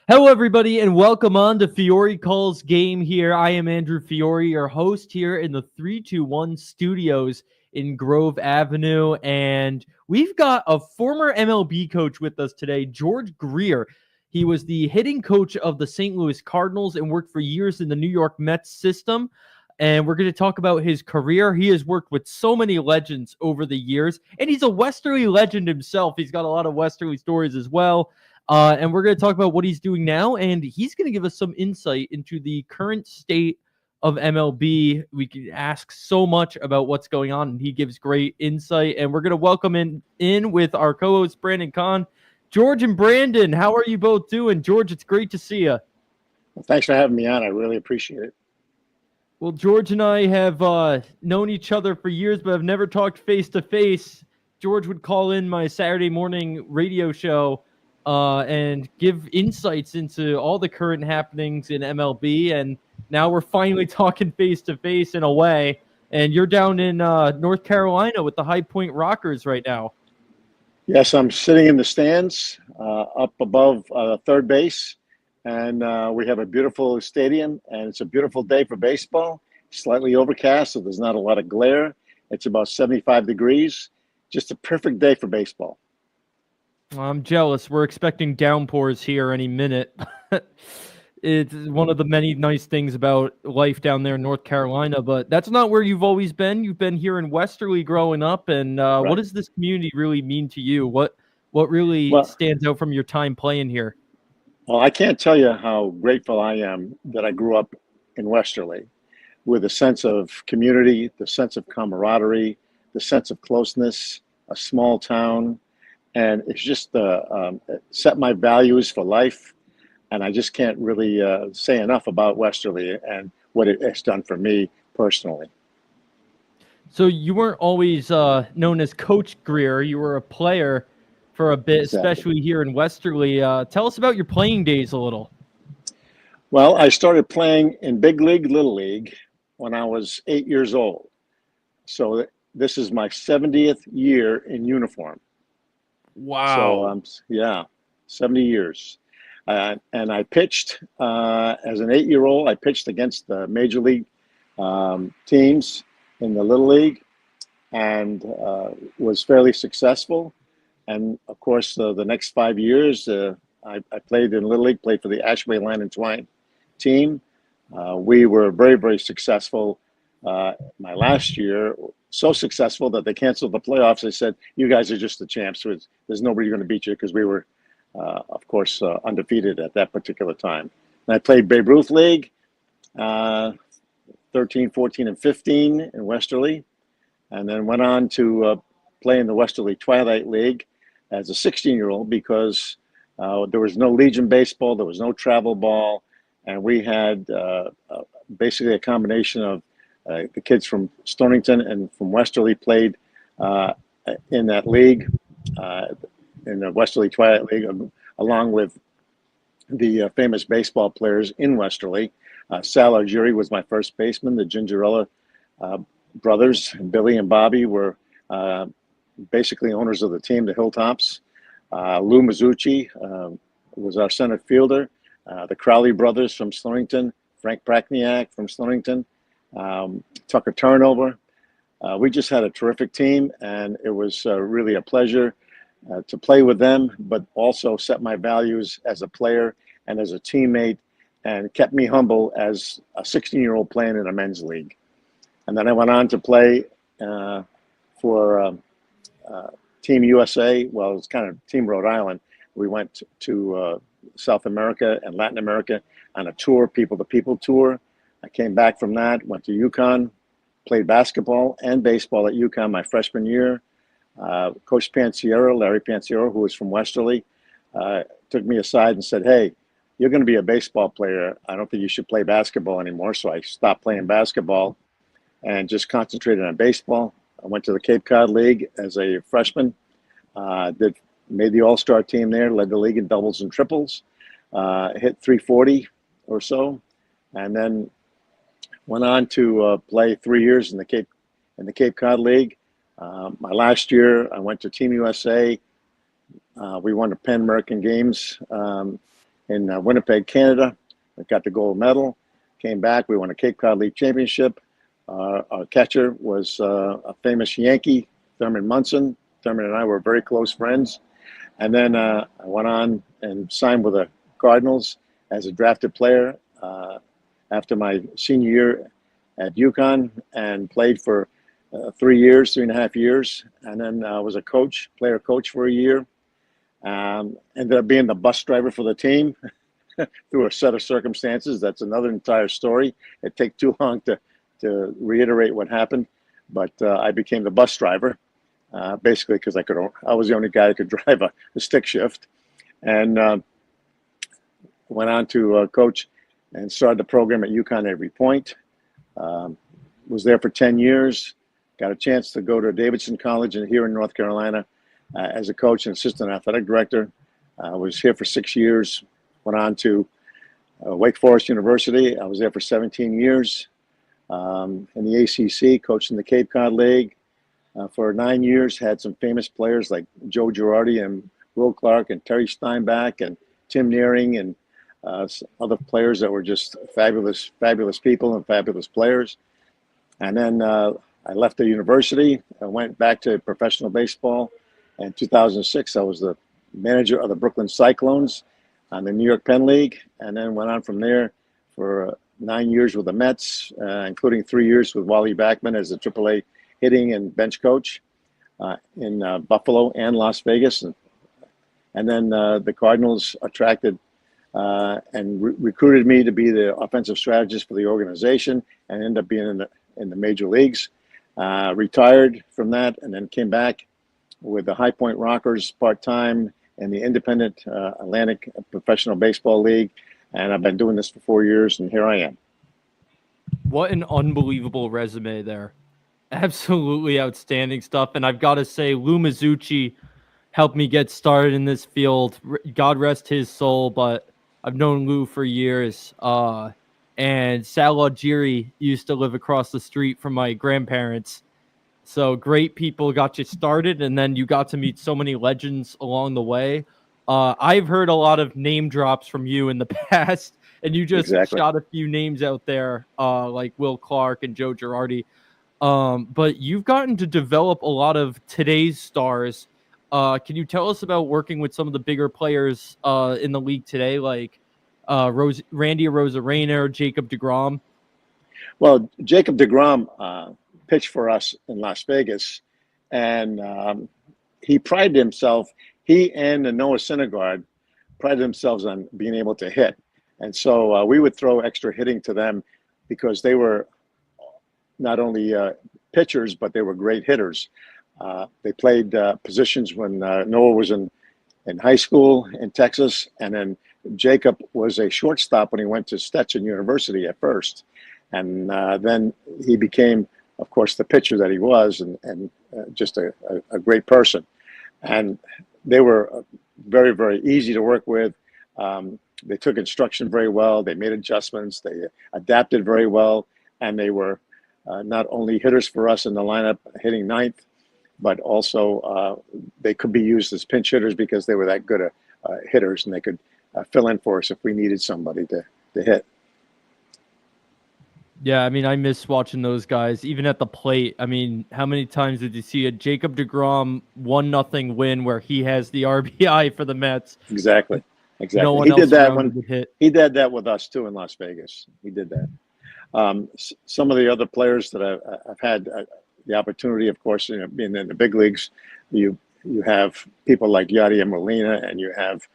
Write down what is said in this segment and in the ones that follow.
Hello, everybody, and welcome on to Fiore Calls Game here. I am Andrew Fiore, your host here in the 321 studios in Grove Avenue. And we've got a former MLB coach with us today, George Greer. He was the hitting coach of the St. Louis Cardinals and worked for years in the New York Mets system. And we're going to talk about his career. He has worked with so many legends over the years, and he's a Westerly legend himself. He's got a lot of Westerly stories as well. And we're going to talk about what he's doing now, and he's going to give us some insight into the current state of MLB. We can ask so much about what's going on, and he gives great insight. And we're going to welcome in with our co-host Brandon Kahn. George and Brandon, how are you both doing? George, it's great to see you. Well, thanks for having me on. I really appreciate it. Well, George and I have known each other for years, but have never talked face to face. George would call in my Saturday morning radio show and give insights into all the current happenings in MLB. And now we're finally talking face to face in a way. And you're down in North Carolina with the High Point Rockers right now. Yes, I'm sitting in the stands up above third base, and we have a beautiful stadium, and it's a beautiful day for baseball. Slightly overcast, so there's not a lot of glare. It's about 75 degrees. Just a perfect day for baseball. I'm jealous. We're expecting downpours here any minute. It's one of the many nice things about life down there in North Carolina, but that's not where you've always been. You've been here in Westerly growing up, and what Right. does this community really mean to you? What really Well, stands out from your time playing here? well, I can't tell you how grateful I am that I grew up in Westerly with a sense of community, the sense of camaraderie, the sense of closeness, a small town, and it's just set my values for life. And I just can't really say enough about Westerly and what it has done for me personally. So you weren't always known as Coach Greer. You were a player for a bit, Exactly. especially here in Westerly. Tell us about your playing days a little. Well, I started playing in big league, little league when I was 8 years old. So this is my 70th year in uniform. So Wow. yeah, 70 years. And I pitched as an 8 year old. I pitched against the major league teams in the little league and was fairly successful. And of course, the next 5 years, I played in little league, played for the Ashway Land and Twine team. We were very, very successful. My last year, so successful that they canceled the playoffs. They said, "You guys are just the champs. There's nobody going to beat you," because we were, of course, undefeated at that particular time. And I played Babe Ruth League, uh, 13, 14, and 15 in Westerly, and then went on to play in the Westerly Twilight League as a 16-year-old because there was no Legion baseball, there was no travel ball, and we had basically a combination of the kids from Stonington and from Westerly played uh, in that league, uh, in the Westerly Twilight League, along with the famous baseball players in Westerly. Sal Argieri was my first baseman. The Gingerella uh, brothers, Billy and Bobby, were uh, basically owners of the team, the Hilltops. Lou Mazzucci was our center fielder. The Crowley brothers from Stonington, Frank Prakniak from Stonington, Tucker Turnover. We just had a terrific team, and it was really a pleasure to play with them, but also set my values as a player and as a teammate, and kept me humble as a 16-year-old playing in a men's league. And then I went on to play for Team USA. Well, it's kind of Team Rhode Island. We went to South America and Latin America on a tour, People to People tour. I came back from that, went to UConn, played basketball and baseball at UConn my freshman year. Coach Pansiero, Larry Pansiero, who was from Westerly, took me aside and said, "Hey, you're going to be a baseball player. I don't think you should play basketball anymore." So I stopped playing basketball and just concentrated on baseball. I went to the Cape Cod League as a freshman, made the All-Star team there, led the league in doubles and triples, hit 340 or so, and then went on to play 3 years in the Cape Cod League. My last year, I went to Team USA. We won the Pan American Games in Winnipeg, Canada. I got the gold medal. Came back. We won a Cape Cod League championship. Our catcher was a famous Yankee, Thurman Munson. Thurman and I were very close friends. And then I went on and signed with the Cardinals as a drafted player after my senior year at UConn, and played for 3.5 years. And then I was a player coach for a year. Ended up being the bus driver for the team through a set of circumstances. That's another entire story. It takes too long to reiterate what happened, but I became the bus driver basically because I was the only guy that could drive a stick shift, and went on to coach and started the program at UConn Every Point. Was there for 10 years. Got a chance to go to Davidson College here in North Carolina as a coach and assistant athletic director. Was here for 6 years. Went on to Wake Forest University. I was there for 17 years. In the ACC, coached in the Cape Cod League for 9 years. Had some famous players like Joe Girardi and Will Clark and Terry Steinbach and Tim Nearing and other players that were just fabulous people and fabulous players. And then I left the university. I went back to professional baseball. In 2006, I was the manager of the Brooklyn Cyclones on the New York Penn League, and then went on from there for 9 years with the Mets, including 3 years with Wally Backman as the AAA hitting and bench coach in Buffalo and Las Vegas. And then the Cardinals attracted and recruited me to be the offensive strategist for the organization, and ended up being in the major leagues. Retired from that, and then came back with the High Point Rockers part-time in the independent Atlantic Professional Baseball League. And I've been doing this for 4 years, and here I am. What an unbelievable resume there. Absolutely outstanding stuff. And I've got to say, Lou Mizuchi helped me get started in this field. God rest his soul, but I've known Lou for years. And Sal Augiri used to live across the street from my grandparents. So great people got you started, and then you got to meet so many legends along the way. I've heard a lot of name drops from you in the past, and you just shot a few names out there, like Will Clark and Joe Girardi. But you've gotten to develop a lot of today's stars. Can you tell us about working with some of the bigger players in the league today, like Randy Arozarena or Jacob deGrom? Well, Jacob deGrom pitched for us in Las Vegas, and he prided himself. He and Noah Syndergaard prided themselves on being able to hit, and so we would throw extra hitting to them because they were not only pitchers, but they were great hitters. They played positions when Noah was in high school in Texas, and then Jacob was a shortstop when he went to Stetson University at first, and then he became, of course, the pitcher that he was, and just a great person. And they were very, very easy to work with. They took instruction very well. They made adjustments. They adapted very well. And they were not only hitters for us in the lineup hitting ninth, but also they could be used as pinch hitters because they were that good hitters, and they could fill in for us if we needed somebody to hit. Yeah, I mean, I miss watching those guys, even at the plate. I mean, how many times did you see a Jacob deGrom 1-0 win where he has the RBI for the Mets? Exactly. No one else did that he did that with us too in Las Vegas. He did that. Some of the other players that I've had the opportunity, of course, being in the big leagues, you have people like Yadier Molina, and you have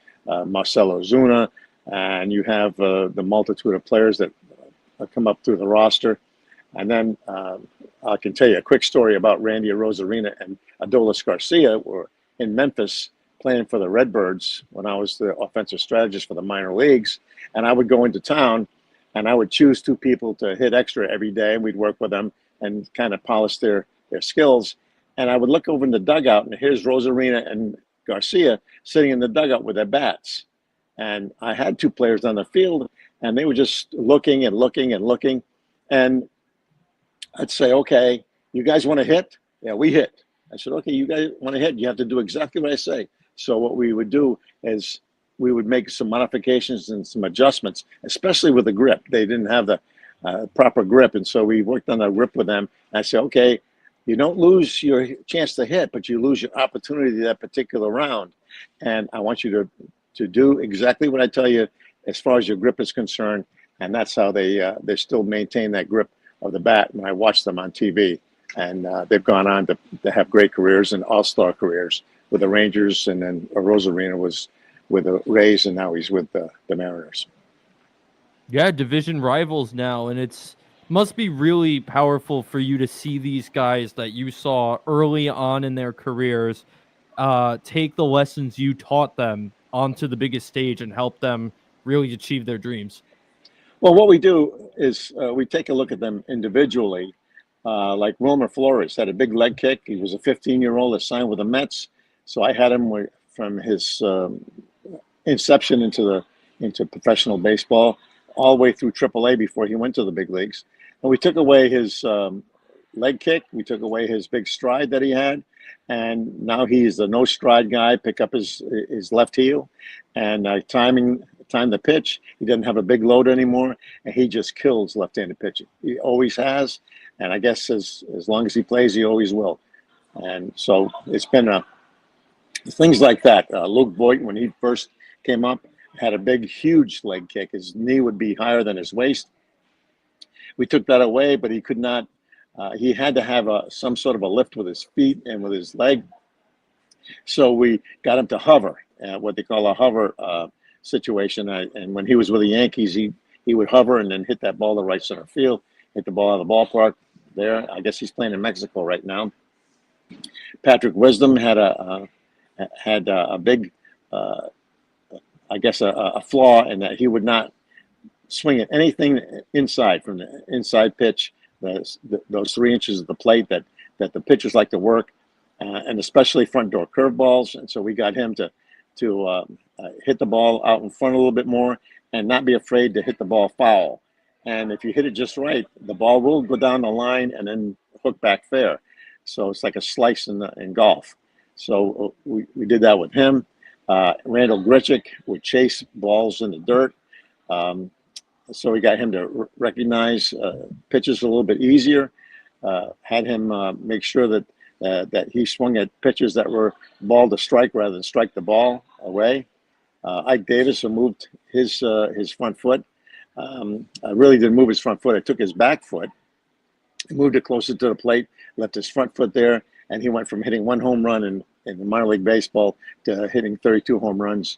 Marcelo Zuna, and you have the multitude of players that come up through the roster. And then I can tell you a quick story about Randy Arozarena and Adolis Garcia. Were in Memphis playing for the Redbirds when I was the offensive strategist for the minor leagues. And I would go into town, and I would choose two people to hit extra every day. We'd work with them and kind of polish their skills. And I would look over in the dugout, and here's Rosarena and Garcia sitting in the dugout with their bats. And I had two players on the field, and they were just looking and looking and looking. And I'd say, okay, you guys want to hit? Yeah, we hit. I said, okay, you guys want to hit? You have to do exactly what I say. So what we would do is we would make some modifications and some adjustments, especially with the grip. They didn't have the proper grip, and so we worked on the grip with them. And I said, okay, you don't lose your chance to hit, but you lose your opportunity that particular round. And I want you to do exactly what I tell you as far as your grip is concerned. And that's how they still maintain that grip of the bat. And I watch them on TV, and they've gone on to have great careers and all-star careers with the Rangers, and then Rosarina was with the Rays, and now he's with the Mariners. Yeah, division rivals now, and it's must be really powerful for you to see these guys that you saw early on in their careers take the lessons you taught them onto the biggest stage and help them really achieve their dreams. Well, what we do is we take a look at them individually. Like Wilmer Flores had a big leg kick. He was a 15-year-old that signed with the Mets. So I had him from his inception into professional baseball, all the way through AAA before he went to the big leagues. And we took away his leg kick. We took away his big stride that he had. And now he's the no stride guy, pick up his left heel and time the pitch. He doesn't have a big load anymore, and he just kills left-handed pitching. He always has, and I guess as long as he plays, he always will. And so it's been things like that. Luke Voigt, when he first came up, had a big, huge leg kick. His knee would be higher than his waist. We took that away, but he could not. He had to have some sort of a lift with his feet and with his leg. So we got him to hover, what they call a hover situation. And when he was with the Yankees, he would hover and then hit that ball to right center field, hit the ball out of the ballpark there. I guess he's playing in Mexico right now. Patrick Wisdom had a big, I guess, a flaw in that he would not swing at anything inside from the inside pitch, those 3 inches of the plate that the pitchers like to work, and especially front door curveballs. And so we got him to hit the ball out in front a little bit more and not be afraid to hit the ball foul. And if you hit it just right, the ball will go down the line and then hook back fair. So it's like a slice in golf. So we did that with him. Randall Grichuk would chase balls in the dirt. So we got him to recognize pitches a little bit easier. Had him make sure that he swung at pitches that were ball to strike rather than strike the ball away. Ike Davis removed his front foot. I really didn't move his front foot. I took his back foot, moved it closer to the plate, left his front foot there, and he went from hitting 1 home run in minor league baseball to hitting 32 home runs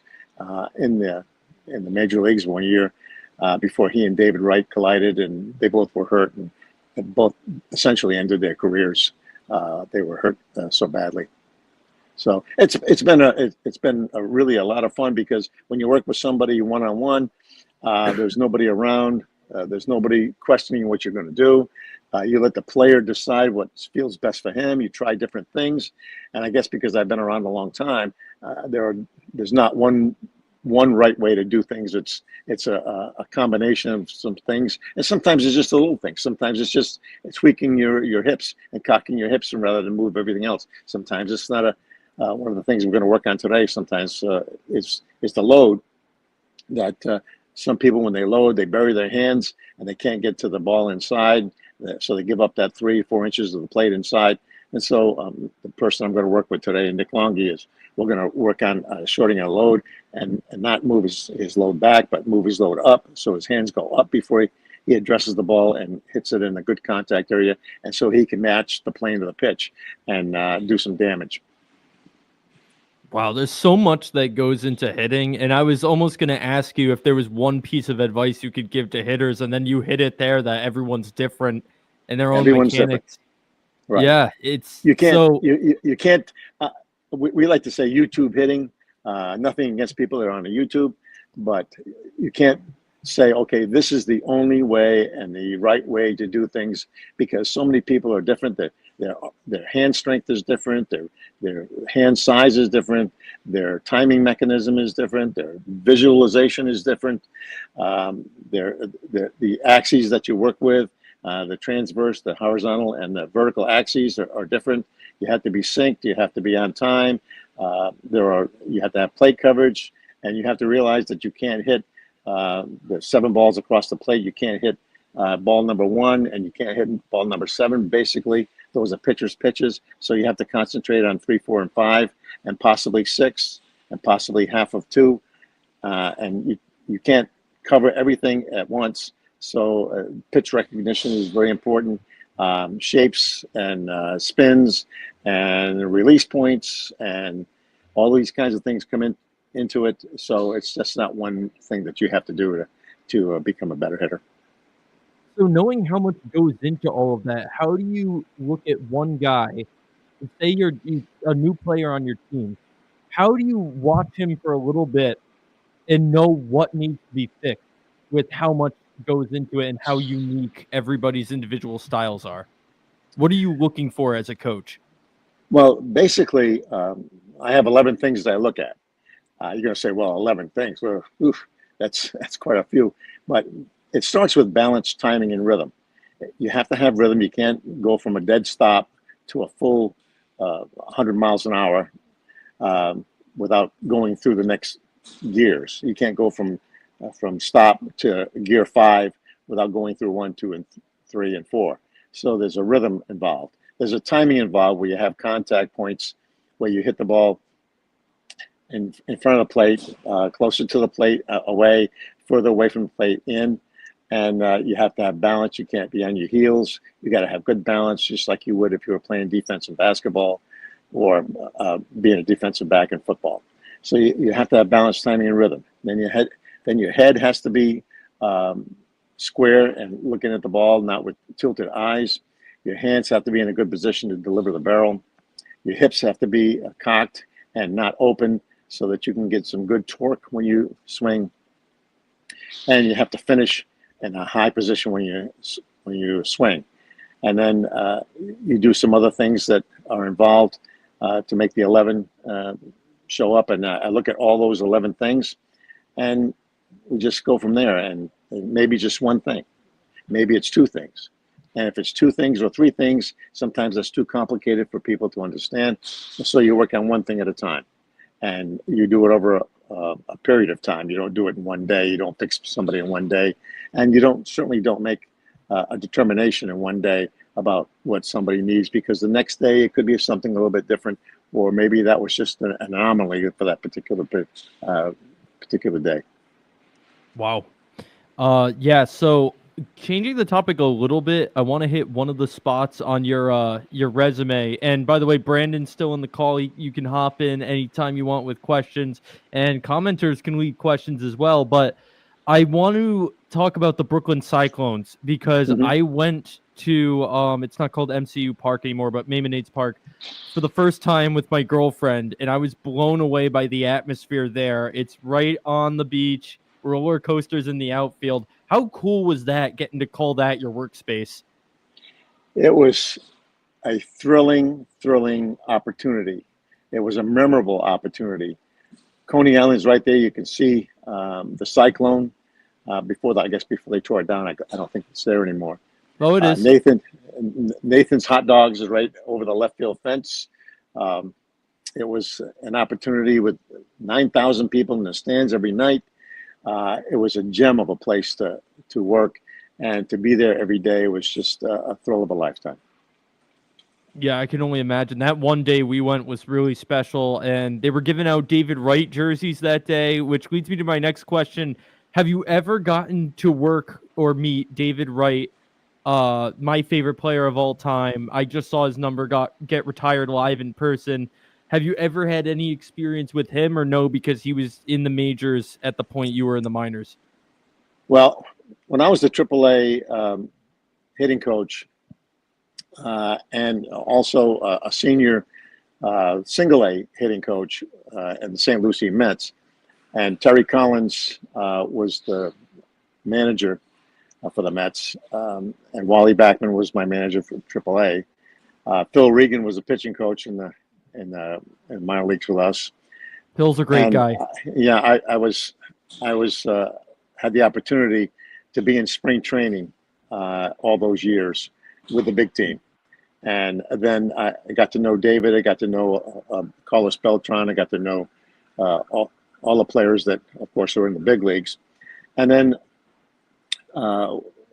in the major leagues one year before he and David Wright collided, and they both were hurt and both essentially ended their careers. They were hurt so badly. So it's been really a lot of fun, because when you work with somebody one-on-one, there's nobody around. There's nobody questioning what you're going to do. You let the player decide what feels best for him. You try different things, and I guess because I've been around a long time, there's not one right way to do things. It's a combination of some things, and sometimes it's just a little thing. Sometimes it's just tweaking your hips and cocking your hips rather than move everything else. Sometimes it's not one of the things we're going to work on today. Sometimes it's the load that some people, when they load, they bury their hands and they can't get to the ball inside. So they give up that 3-4 inches of the plate inside. And so the person I'm going to work with today, Nick Longy, is we're going to work on shorting our load and not move his load back, but move his load up so his hands go up before he addresses the ball and hits it in a good contact area, and so he can match the plane of the pitch and do some damage. Wow, there's so much that goes into hitting, and I was almost going to ask you if there was one piece of advice you could give to hitters, and then you hit it there that everyone's different and their own mechanics. Right. Yeah, you can't. We like to say YouTube hitting. Nothing against people that are on the YouTube, but you can't say, okay, this is the only way and the right way to do things, because so many people are different. Their hand strength is different. Their hand size is different. Their timing mechanism is different. Their visualization is different. The axes that you work with, the transverse, the horizontal, and the vertical axes are different. You have to be synced. You have to be on time. You have to have plate coverage. and you have to realize that you can't hit the 7 balls across the plate. You can't hit ball number 1, and you can't hit ball number 7. Basically, those are pitchers' pitches. So you have to concentrate on 3, 4, and 5, and possibly 6, and possibly half of 2. And you can't cover everything at once. So pitch recognition is very important. Shapes and spins and release points and all these kinds of things come into it. So it's just not one thing that you have to do to become a better hitter. So knowing how much goes into all of that, how do you look at one guy, say you're a new player on your team, how do you watch him for a little bit and know what needs to be fixed with how much goes into it and how unique everybody's individual styles are? What are you looking for as a coach? Well, basically, I have 11 things that I look at. You're going to say, well, 11 things. Well, oof, that's quite a few. But it starts with balance, timing, and rhythm. You have to have rhythm. You can't go from a dead stop to a full 100 miles an hour without going through the next gears. You can't go from stop to gear 5 without going through 1, 2, and 3, and 4. So there's a rhythm involved. There's a timing involved where you have contact points where you hit the ball in front of the plate, closer to the plate, away, further away from the plate, in. And you have to have balance. You can't be on your heels. You got to have good balance, just like you would if you were playing defense in basketball or being a defensive back in football. So you have to have balance, timing, and rhythm. Then your head has to be square and looking at the ball, not with tilted eyes. Your hands have to be in a good position to deliver the barrel. Your hips have to be cocked and not open so that you can get some good torque when you swing. And you have to finish in a high position when you swing. And then you do some other things that are involved to make the 11 show up. And I look at all those 11 things, and we just go from there. And maybe just one thing. Maybe it's 2 things. And if it's 2 things or 3 things, sometimes that's too complicated for people to understand. So you work on one thing at a time. And you do it over a period of time. You don't do it in one day. You don't fix somebody in one day. And you certainly don't make a determination in one day about what somebody needs, because the next day it could be something a little bit different, or maybe that was just an anomaly for that particular day. Wow. Yeah, so changing the topic a little bit, I want to hit one of the spots on your resume. And by the way, Brandon's still in the call. You can hop in anytime you want with questions, and commenters can leave questions as well. But I want to talk about the Brooklyn Cyclones because I went to it's not called MCU Park anymore, but Maimonides Park for the first time with my girlfriend, and I was blown away by the atmosphere there. It's right on the beach, roller coasters in the outfield. How cool was that, getting to call that your workspace? It was a thrilling opportunity. It was a memorable opportunity. Coney Island's right there. You can see the Cyclone before they tore it down. I don't think it's there anymore. Oh, it is. Nathan's Hot Dogs is right over the left field fence. It was an opportunity with 9,000 people in the stands every night. It was a gem of a place to work, and to be there every day was just a thrill of a lifetime. Yeah, I can only imagine. That one day we went was really special, and they were giving out David Wright jerseys that day, which leads me to my next question. Have you ever gotten to work or meet David Wright, my favorite player of all time? I just saw his number get retired live in person. Have you ever had any experience with him, or no, because he was in the majors at the point you were in the minors? Well, when I was the AAA hitting coach and also a senior single A hitting coach at the St. Lucie Mets, and Terry Collins was the manager for the Mets, and Wally Backman was my manager for AAA. Phil Regan was a pitching coach in minor leagues with us. Phil's a great guy. Yeah, I had the opportunity to be in spring training all those years with the big team. And then I got to know David. I got to know Carlos Beltran. I got to know all the players that, of course, are in the big leagues. And then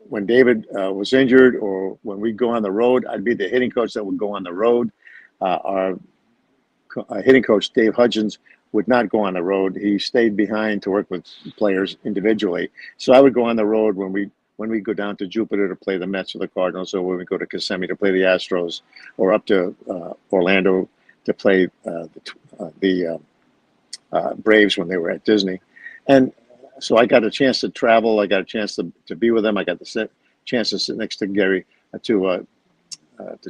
when David was injured, or when we go on the road, I'd be the hitting coach that would go on the road. Our hitting coach, Dave Hudgens, would not go on the road. He stayed behind to work with players individually. So I would go on the road when we go down to Jupiter to play the Mets or the Cardinals, or when we go to Kissimmee to play the Astros, or up to Orlando to play the Braves when they were at Disney. And so I got a chance to travel. I got a chance to be with them. I got the chance to sit next to to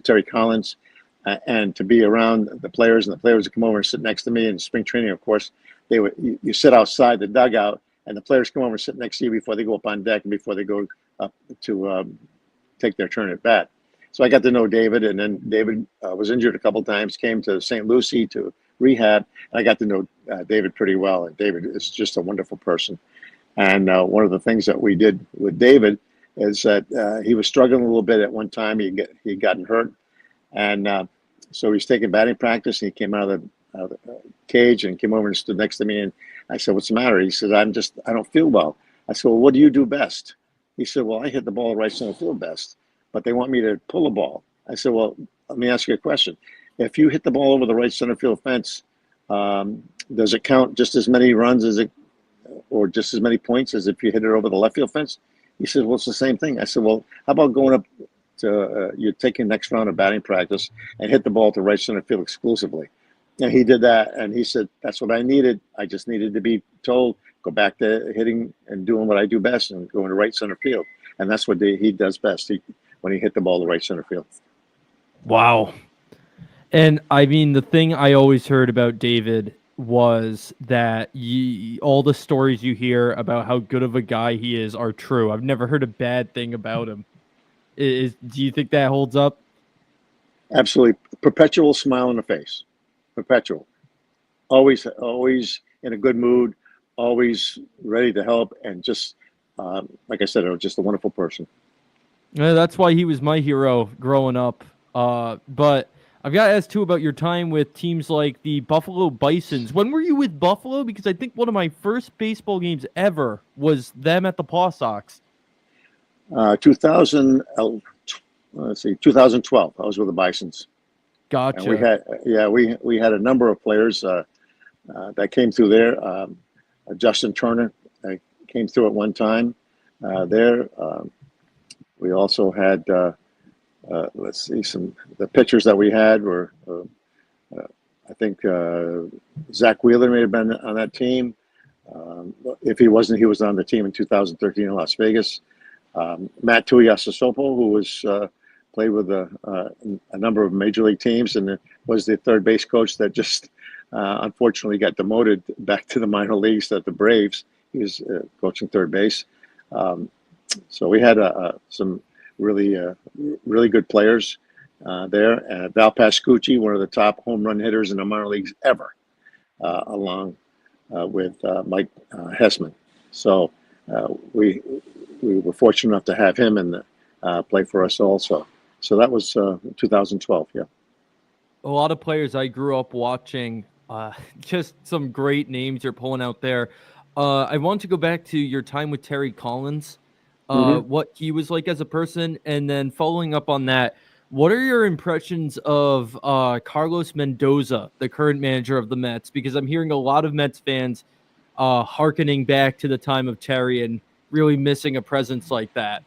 Terry Collins, and to be around the players, and the players would come over and sit next to me. In spring training, of course, you sit outside the dugout, and the players come over and sit next to you before they go up on deck and before they go up to take their turn at bat. So I got to know David, and then David was injured a couple times, came to St. Lucie to rehab, and I got to know David pretty well. And David is just a wonderful person. And one of the things that we did with David is that he was struggling a little bit at one time. He'd gotten hurt, and so he's taking batting practice. And he came out of the cage and came over and stood next to me. And I said, "What's the matter?" He said, I don't feel well." I said, "Well, what do you do best?" He said, "Well, I hit the ball right center field best, but they want me to pull a ball." I said, "Well, let me ask you a question. If you hit the ball over the right center field fence, does it count just as many runs or just as many points as if you hit it over the left field fence?" He said, "Well, it's the same thing." I said, "Well, how about going up to you're taking next round of batting practice and hit the ball to right center field exclusively?" And he did that, and he said, "That's what I needed. I just needed to be told, go back to hitting and doing what I do best, and going to right center field." And that's what he does best. When he hit the ball to right center field. Wow. And I mean, the thing I always heard about David was that all the stories you hear about how good of a guy he is are true. I've never heard a bad thing about him. Do you think that holds up? Absolutely. Perpetual smile on the face. Perpetual. Always in a good mood, always ready to help, and just, like I said, just a wonderful person. Yeah, that's why he was my hero growing up. But I've got to ask, too, about your time with teams like the Buffalo Bisons. When were you with Buffalo? Because I think one of my first baseball games ever was them at the Paw Sox. 2012. I was with the Bisons. Gotcha. And we had a number of players that came through there. Justin Turner came through at one time there. We also had, let's see, the pitchers that we had were, I think Zach Wheeler may have been on that team. If he wasn't, he was on the team in 2013 in Las Vegas. Matt Tuiasosopo, who was played with a number of major league teams, and was the third base coach that just unfortunately got demoted back to the minor leagues at the Braves. He was coaching third base. So we had some really good players there. Val Pascucci, one of the top home run hitters in the minor leagues ever, along with Mike Hessman. So we were fortunate enough to have him play for us also. So that was 2012, yeah. A lot of players I grew up watching, just some great names you're pulling out there. I want to go back to your time with Terry Collins, what he was like as a person, and then following up on that, what are your impressions of Carlos Mendoza, the current manager of the Mets? Because I'm hearing a lot of Mets fans hearkening back to the time of Terry and really missing a presence like that.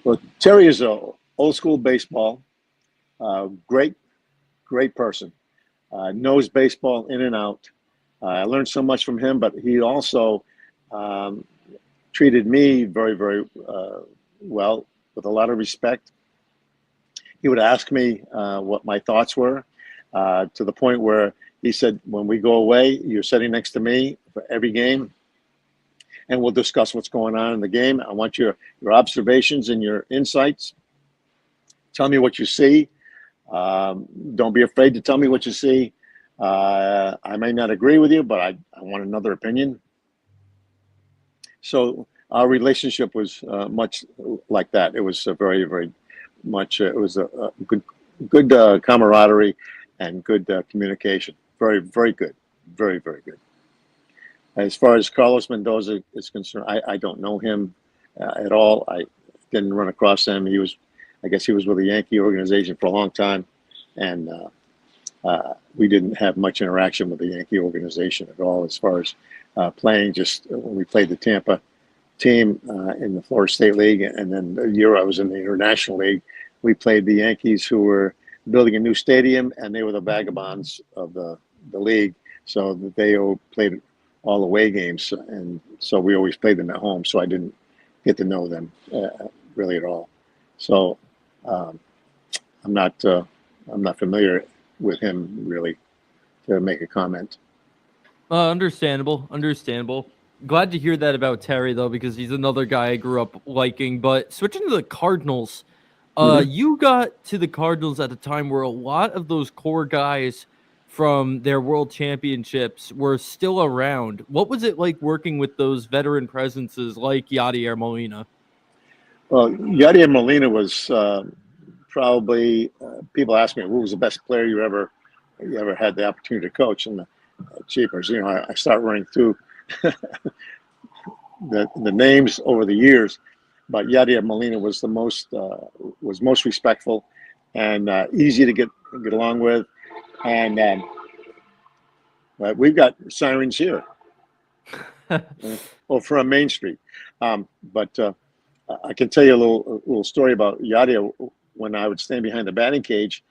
Well, Terry is a old school baseball, great person, knows baseball in and out. I learned so much from him, but he also treated me very, very well, with a lot of respect. He would ask me what my thoughts were, to the point where he said, "When we go away, you're sitting next to me for every game, and we'll discuss what's going on in the game. I want your observations and your insights. Tell me what you see. Don't be afraid to tell me what you see. I may not agree with you, but I want another opinion." So our relationship was much like that. It was very, very much. It was a good camaraderie and good communication. Very, very good. Very, very good. As far as Carlos Mendoza is concerned, I don't know him at all. I didn't run across him. I guess he was with the Yankee organization for a long time, and we didn't have much interaction with the Yankee organization at all as far as playing. Just when we played the Tampa team in the Florida State League, and then the year I was in the International League, we played the Yankees, who were building a new stadium, and they were the vagabonds of the league, so that they played all away games, and so we always played them at home. So I didn't get to know them really at all. So I'm not familiar with him really to make a comment. Understandable. Glad to hear that about Terry, though, because he's another guy I grew up liking. But switching to the Cardinals, you got to the Cardinals at a time where a lot of those core guys from their world championships were still around. What was it like working with those veteran presences like Yadier Molina? Well, Yadier Molina was probably, people ask me, who was the best player you ever had the opportunity to coach? And the Cheapers, I start running through the names over the years, but Yadier Molina was the most respectful and easy to get along with. And we've got sirens here, from Main Street. But I can tell you a little story about Yadier. When I would stand behind the batting cage,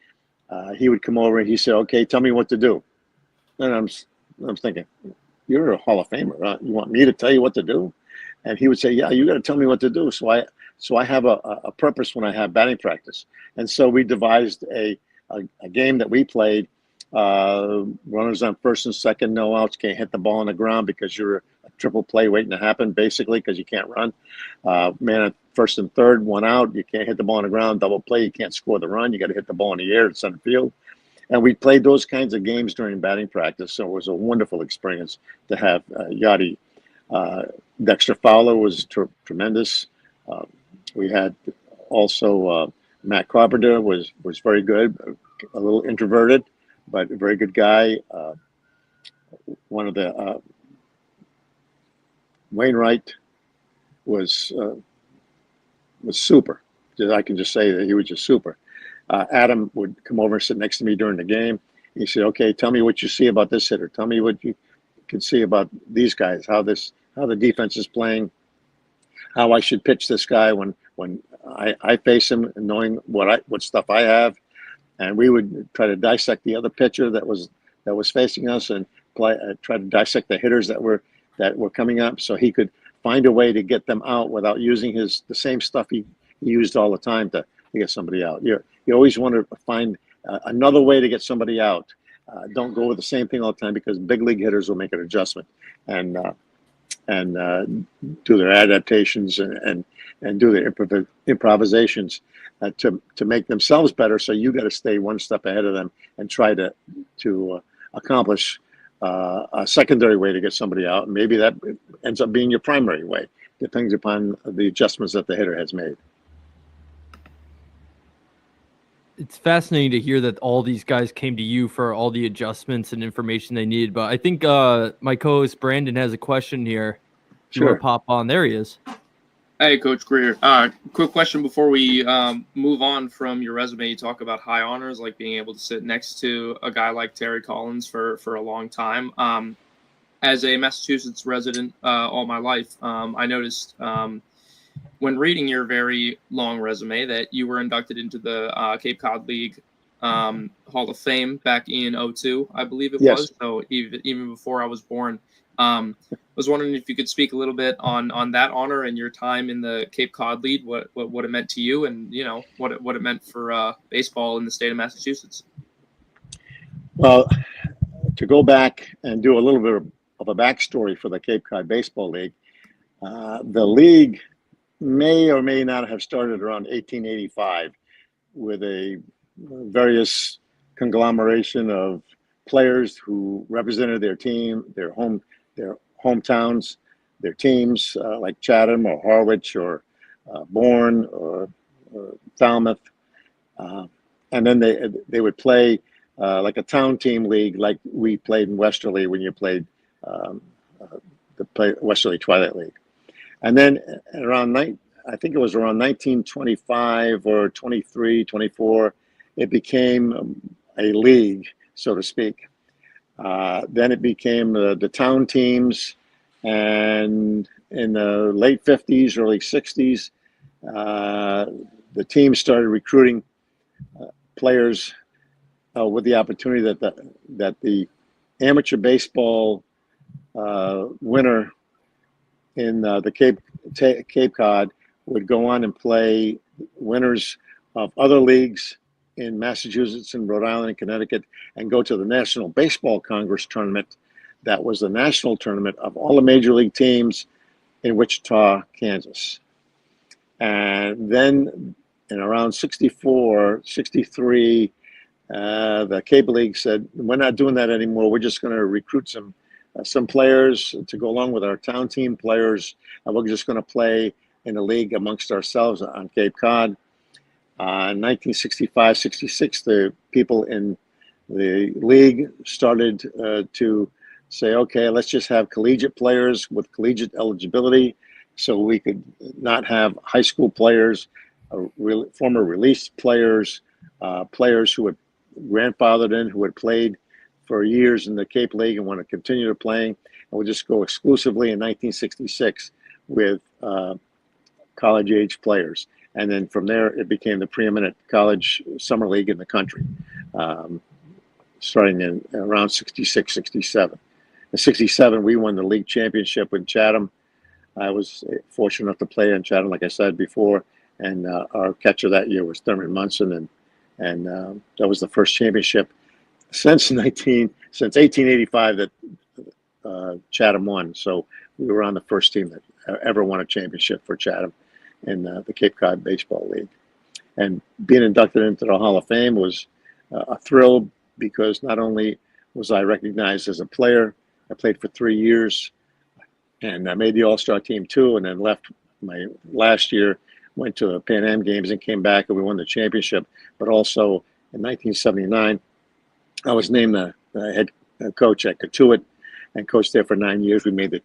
he would come over and he said, "Okay, tell me what to do." And I'm thinking, "You're a Hall of Famer, huh? You want me to tell you what to do?" And he would say, "Yeah, you got to tell me what to do." So I have a purpose when I have batting practice. And so we devised a game that we played. Runners on first and second, no outs, can't hit the ball on the ground because you're a triple play waiting to happen, basically, because you can't run. Man at first and third, one out, you can't hit the ball on the ground. Double play, you can't score the run. You got to hit the ball in the air at center field. And we played those kinds of games during batting practice. So it was a wonderful experience to have Yadi. Dexter Fowler was tremendous. We had also Matt Carpenter was very good, a little introverted, but a very good guy. One of the Wainwright was super. I can just say that he was just super. Adam would come over and sit next to me during the game. He said, "Okay, tell me what you see about this hitter. Tell me what you can see about these guys. How the defense is playing. How I should pitch this guy when I face him, and knowing what stuff I have." And we would try to dissect the other pitcher that was facing us, and try to dissect the hitters that were coming up, so he could find a way to get them out without using the same stuff he used all the time to get somebody out. You always want to find another way to get somebody out. Don't go with the same thing all the time, because big league hitters will make an adjustment and do their adaptations and do their improvisations to make themselves better. So you got to stay one step ahead of them and try to accomplish a secondary way to get somebody out. And maybe that ends up being your primary way, depends upon the adjustments that the hitter has made. It's fascinating to hear that all these guys came to you for all the adjustments and information they needed. But I think my co-host Brandon has a question here. Sure. You want to pop on? There he is. Hey, Coach Greer. Quick question before we move on from your resume. You talk about high honors, like being able to sit next to a guy like Terry Collins for a long time. As a Massachusetts resident all my life, I noticed when reading your very long resume that you were inducted into the Cape Cod League Hall of Fame back in 2002, I believe it was. So even before I was born. I was wondering if you could speak a little bit on that honor and your time in the Cape Cod League, what it meant to you, and what it meant for baseball in the state of Massachusetts. Well, to go back and do a little bit of a backstory for the Cape Cod Baseball League, the league may or may not have started around 1885 with a various conglomeration of players who represented their team, their hometowns, their teams, like Chatham or Harwich or Bourne or Falmouth, and then they would play like a town team league, like we played in Westerly when you played Westerly Twilight League. And then I think it was around 1925 or 23, 24, it became a league, so to speak. Then it became the town teams, and in the late 50s, early 60s, the teams started recruiting players with the opportunity that the amateur baseball winner in the Cape Cod would go on and play winners of other leagues in Massachusetts and Rhode Island and Connecticut, and go to the National Baseball Congress tournament. That was the national tournament of all the major league teams in Wichita, Kansas. And then in around 64, 63, the Cable League said, we're not doing that anymore. We're just going to recruit some players to go along with our town team players, and we're just going to play in the league amongst ourselves on Cape Cod. In 1965, 66, the people in the league started to say, okay, let's just have collegiate players with collegiate eligibility, so we could not have high school players, former released players, players who had grandfathered in, who had played for years in the Cape League and want to continue to playing. And we'll just go exclusively in 1966 with college-age players. And then from there, it became the preeminent college summer league in the country, starting in around 66, 67. In 67, we won the league championship with Chatham. I was fortunate enough to play in Chatham, like I said before, and our catcher that year was Thurman Munson, and that was the first championship since 1885 that Chatham won. So we were on the first team that ever won a championship for Chatham in the Cape Cod Baseball League. And being inducted into the Hall of Fame was a thrill, because not only was I recognized as a player, I played for 3 years, and I made the All-Star team too, and then left my last year, went to the Pan Am Games and came back, and we won the championship. But also in 1979, I was named the head coach at Cotuit and coached there for 9 years. We made the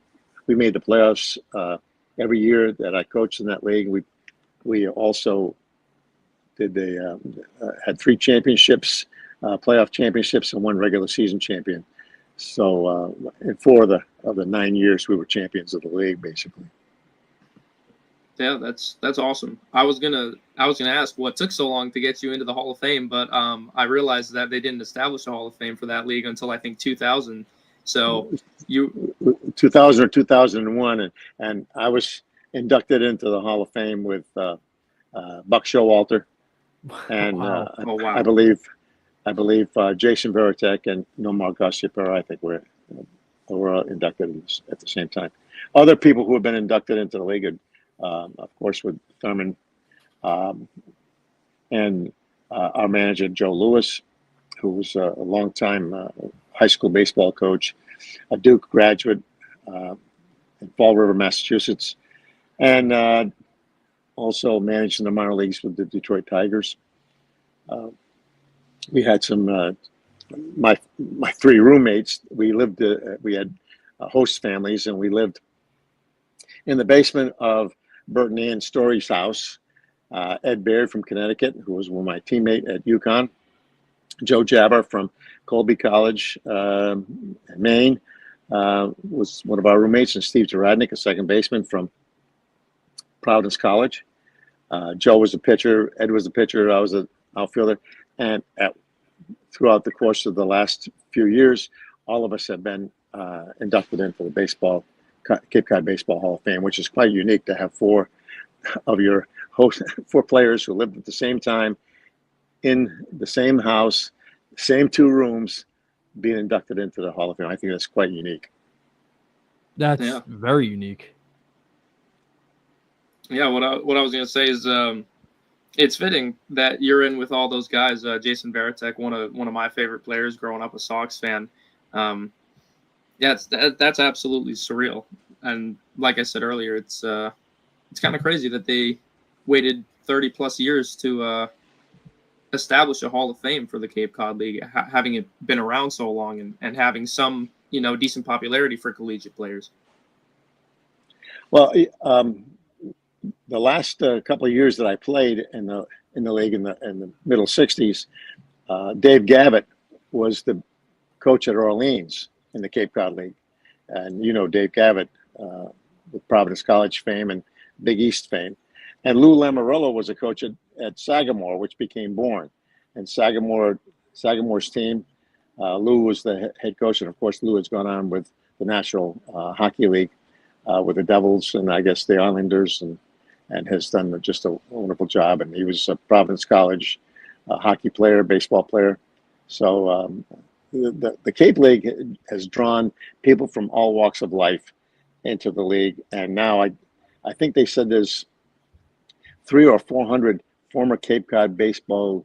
playoffs every year that I coached in that league. We also had 3 championships, playoff championships, and 1 regular season champion. So in 4 of the 9 years, we were champions of the league, basically. Yeah, that's awesome. I was gonna ask what took so long to get you into the Hall of Fame, but I realized that they didn't establish a Hall of Fame for that league until I think 2000. So 2000 or 2001, and I was inducted into the Hall of Fame with Buck Showalter, and Wow. wow. I believe Jason Veritek and Nomar Garcia-Pera, I think, were inducted at the same time. Other people who have been inducted into the league, of course, with Thurman, and our manager Joe Lewis, who was a longtime high school baseball coach, a Duke graduate in Fall River, Massachusetts, and also managed in the minor leagues with the Detroit Tigers. We had some my 3 roommates. We had host families, and we lived in the basement of Burton Ann Story's house. Ed Baird from Connecticut, who was my teammate at UConn. Joe Jabber from Colby College, Maine, was one of our roommates, and Steve Zaradnik, a second baseman from Providence College. Joe was a pitcher, Ed was a pitcher, I was an outfielder, and throughout the course of the last few years, all of us have been inducted into the Cape Cod Baseball Hall of Fame, which is quite unique to have 4 of your 4 players who lived at the same time in the same house, same 2 rooms, being inducted into the Hall of Fame. I think that's quite unique. That's very unique. Yeah, what I was gonna say is it's fitting that you're in with all those guys. Jason Veritek, one of my favorite players growing up, a Sox fan. Yeah, that's absolutely surreal. And like I said earlier, it's kind of crazy that they waited 30 plus years to establish a Hall of Fame for the Cape Cod League, having it been around so long and having some decent popularity for collegiate players. Well, the last couple of years that I played in the league in the middle '60s, Dave Gavitt was the coach at Orleans in the Cape Cod League, and Dave Gavitt, with Providence College fame and Big East fame, and Lou Lamoriello was a coach at Sagamore, which became Bourne, and Sagamore's team. Lou was the head coach, and of course Lou has gone on with the National Hockey League with the Devils and I guess the Islanders, and has done just a wonderful job. And he was a Providence College hockey player, baseball player. So the Cape League has drawn people from all walks of life into the league, and now I think they said there's 300 or 400 former Cape Cod baseball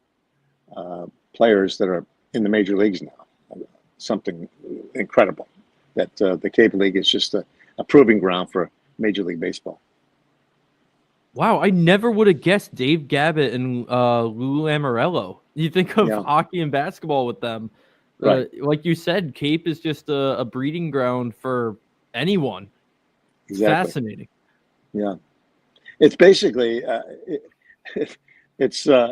players that are in the major leagues now. Something incredible that the Cape League is just a proving ground for Major League Baseball. Wow, I never would have guessed Dave Gavitt and Lou Lamoriello. You think of hockey and basketball with them. Right. Like you said, Cape is just a breeding ground for anyone. Exactly. Fascinating. Yeah. It's basically,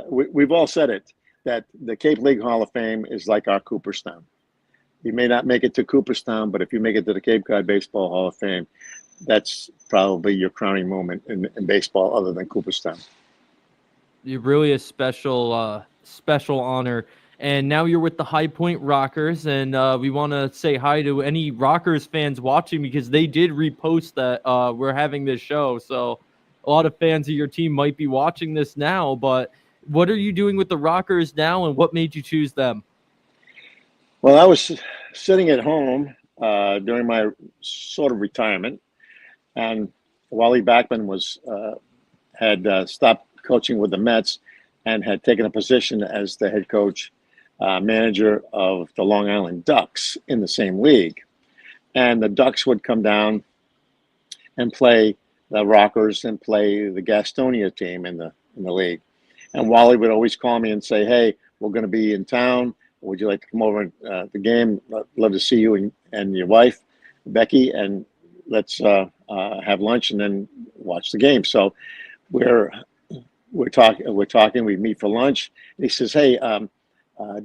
we've all said it, that the Cape League Hall of Fame is like our Cooperstown. You may not make it to Cooperstown, but if you make it to the Cape Cod Baseball Hall of Fame, that's probably your crowning moment in baseball other than Cooperstown. You're really a special honor. And now you're with the High Point Rockers, and we want to say hi to any Rockers fans watching because they did repost that we're having this show. So a lot of fans of your team might be watching this now, but what are you doing with the Rockers now, and what made you choose them? Well, I was sitting at home during my sort of retirement, and Wally Backman had stopped coaching with the Mets and had taken a position as the head coach, manager of the Long Island Ducks in the same league. And the Ducks would come down and play the Rockers and play the Gastonia team in the league. And Wally would always call me and say, "Hey, we're going to be in town. Would you like to come over the game? Love to see you and your wife, Becky, and let's have lunch and then watch the game." So we're talking. We meet for lunch. And he says, "Hey,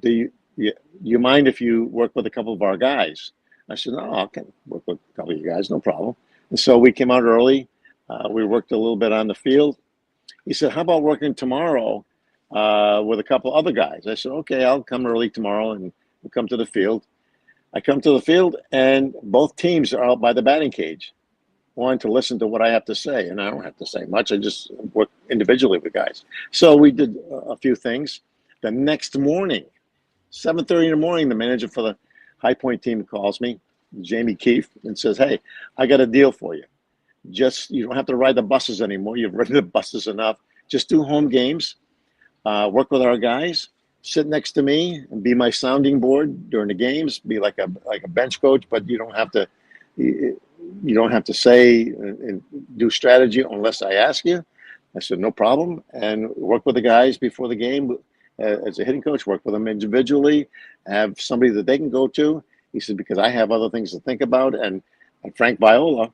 do you mind if you work with a couple of our guys?" I said, "No, I can work with a couple of you guys, no problem." And so we came out early. We worked a little bit on the field. He said, "How about working tomorrow with a couple other guys?" I said, "Okay, I'll come early tomorrow and we'll come to the field." I come to the field and both teams are out by the batting cage, wanting to listen to what I have to say. And I don't have to say much. I just work individually with guys. So we did a few things. The next morning, 7:30 in the morning, the manager for the High Point team calls me, Jamie Keefe, and says, "Hey, I got a deal for you. You don't have to ride the buses anymore. You've ridden the buses enough. Just do home games, work with our guys, sit next to me and be my sounding board during the games, be like a bench coach, but you don't have to say and do strategy unless I ask you." I said, "No problem." And work with the guys before the game as a hitting coach, work with them individually, have somebody that they can go to. He said, because I have other things to think about. And Frank Viola,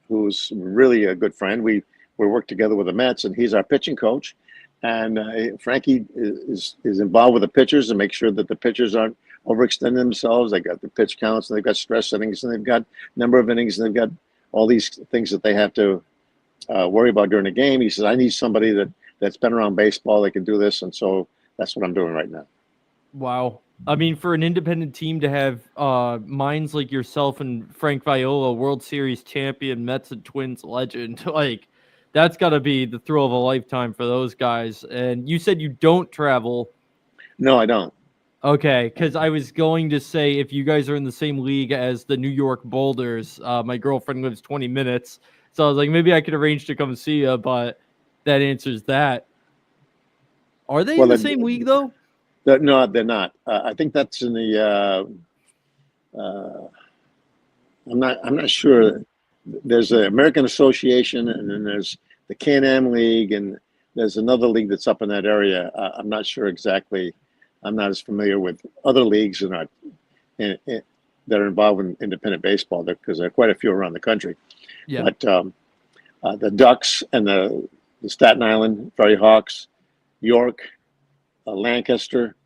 who's really a good friend, we work together with the Mets, and he's our pitching coach. And Frankie is involved with the pitchers and make sure that the pitchers aren't overextending themselves. They got the pitch counts, and they've got stress innings, and they've got number of innings, and they've got all these things that they have to worry about during the game. He says, "I need somebody that's been around baseball that can do this," and so that's what I'm doing right now. Wow. I mean, for an independent team to have minds like yourself and Frank Viola, World Series champion, Mets and Twins legend, like that's got to be the thrill of a lifetime for those guys. And you said you don't travel. No, I don't. Okay, because I was going to say if you guys are in the same league as the New York Boulders, my girlfriend lives 20 minutes. So I was like, maybe I could arrange to come see you, but that answers that. Are they in the same league, though? No, they're not. I think that's in the. I'm not sure. There's the American Association, and then there's the Can-Am League, and there's another league that's up in that area. I'm not sure exactly. I'm not as familiar with other leagues that are involved in independent baseball because there are quite a few around the country. Yeah. But the Ducks and the Staten Island Ferry Hawks, York, Lancaster,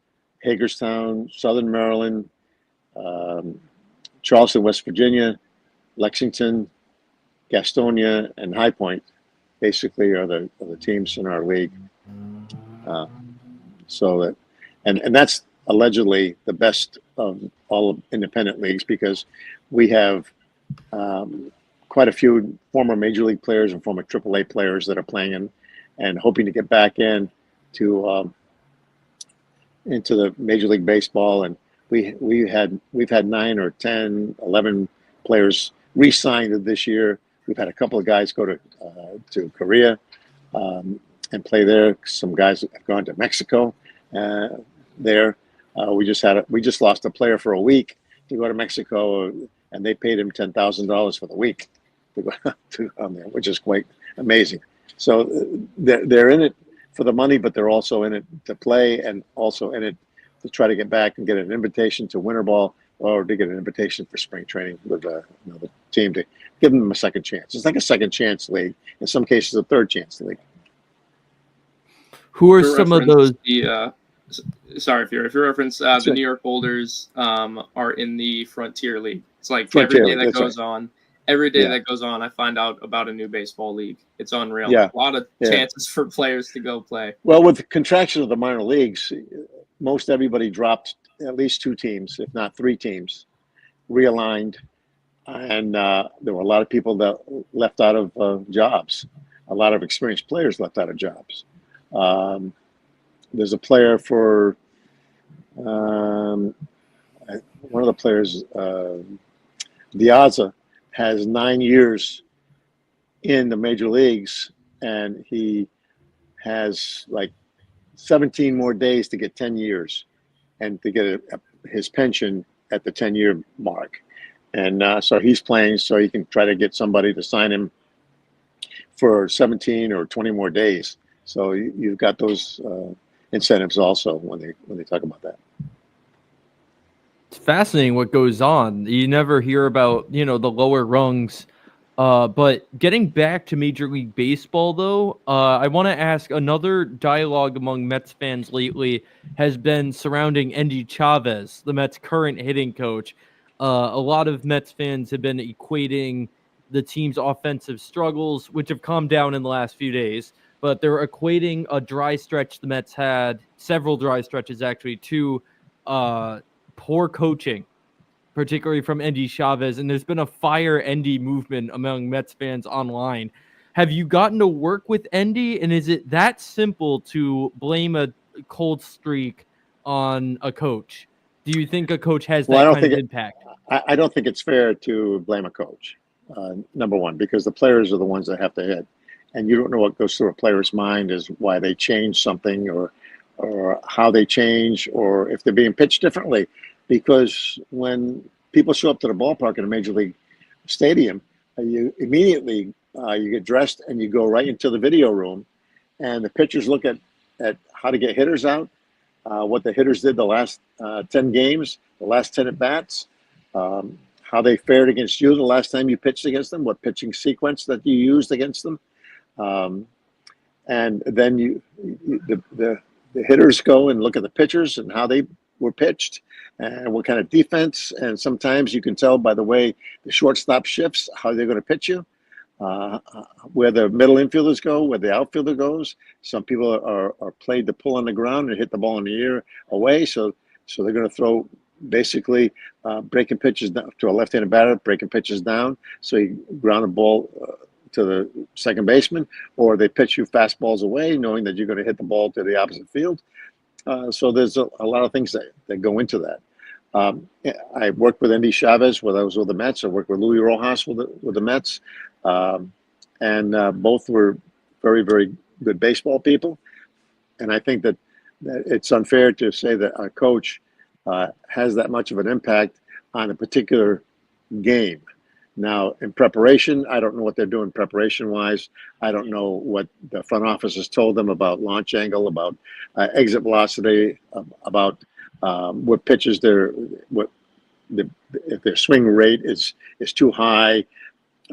Hagerstown, Southern Maryland, Charleston, West Virginia, Lexington, Gastonia, and High Point basically are the teams in our league. So that, and that's allegedly the best of all of independent leagues, because we have quite a few former major league players and former AAA players that are playing in and hoping to get back in to into the Major League Baseball. And we've had 9 or 10, 11 players re-signed this year. We've had a couple of guys go to Korea and play there. Some guys have gone to Mexico there. We just lost a player for a week to go to Mexico, and they paid him $10,000 for the week to go on there, which is quite amazing. So they're in it for the money, but they're also in it to play, and also in it to try to get back and get an invitation to winter ball, or to get an invitation for spring training with the team, to give them a second chance. It's like a second chance league. In some cases, a third chance league. Who are some of those? Sorry, Fiore. If you reference the right. New York Boulders are in the Frontier League. It's like Frontier, every day that goes right. on. Every day Yeah. that goes on, I find out about a new baseball league. It's unreal. Yeah. A lot of chances for players to go play. Well, with the contraction of the minor leagues, most everybody dropped at least 2 teams, if not 3 teams, realigned. And there were a lot of people that left out of jobs. A lot of experienced players left out of jobs. There's a player for one of the players, Diaza, has 9 years in the major leagues, and he has like 17 more days to get 10 years and to get his pension at the 10-year mark. And so he's playing so he can try to get somebody to sign him for 17 or 20 more days. So you've got those incentives also when they talk about that. It's fascinating what goes on. You never hear about, the lower rungs. But getting back to Major League Baseball, though, I want to ask, another dialogue among Mets fans lately has been surrounding Endy Chavez, the Mets' current hitting coach. A lot of Mets fans have been equating the team's offensive struggles, which have calmed down in the last few days, but they're equating a dry stretch the Mets had, several dry stretches actually, to poor coaching, particularly from Endy Chavez. And there's been a fire Endy movement among Mets fans online. Have you gotten to work with Endy, and is it that simple to blame a cold streak on a coach? Do you think a coach has that kind of impact? I don't think it's fair to blame a coach, number one, because the players are the ones that have to hit. And you don't know what goes through a player's mind is why they change something, or how they change, or if they're being pitched differently. Because when people show up to the ballpark in a major league stadium, you immediately you get dressed and you go right into the video room, and the pitchers look at how to get hitters out, what the hitters did the last 10 games, the last 10 at bats, how they fared against you the last time you pitched against them, what pitching sequence that you used against them, and then the hitters go and look at the pitchers and how they were pitched and what kind of defense. And sometimes you can tell by the way the shortstop shifts how they're going to pitch you, where the middle infielders go, where the outfielder goes. Some people are played to pull on the ground and hit the ball in the air away, so they're going to throw basically breaking pitches down to a left-handed batter, breaking pitches down, so you ground a ball to the second baseman, or they pitch you fastballs away knowing that you're going to hit the ball to the opposite field. So there's a lot of things that go into that. I worked with Endy Chavez when I was with the Mets. I worked with Luis Rojas with the Mets, and both were very, very good baseball people. And I think that it's unfair to say that a coach has that much of an impact on a particular game. Now, in preparation, I don't know what they're doing preparation-wise. I don't know what the front office has told them about launch angle, about exit velocity, about what pitches if their swing rate is too high.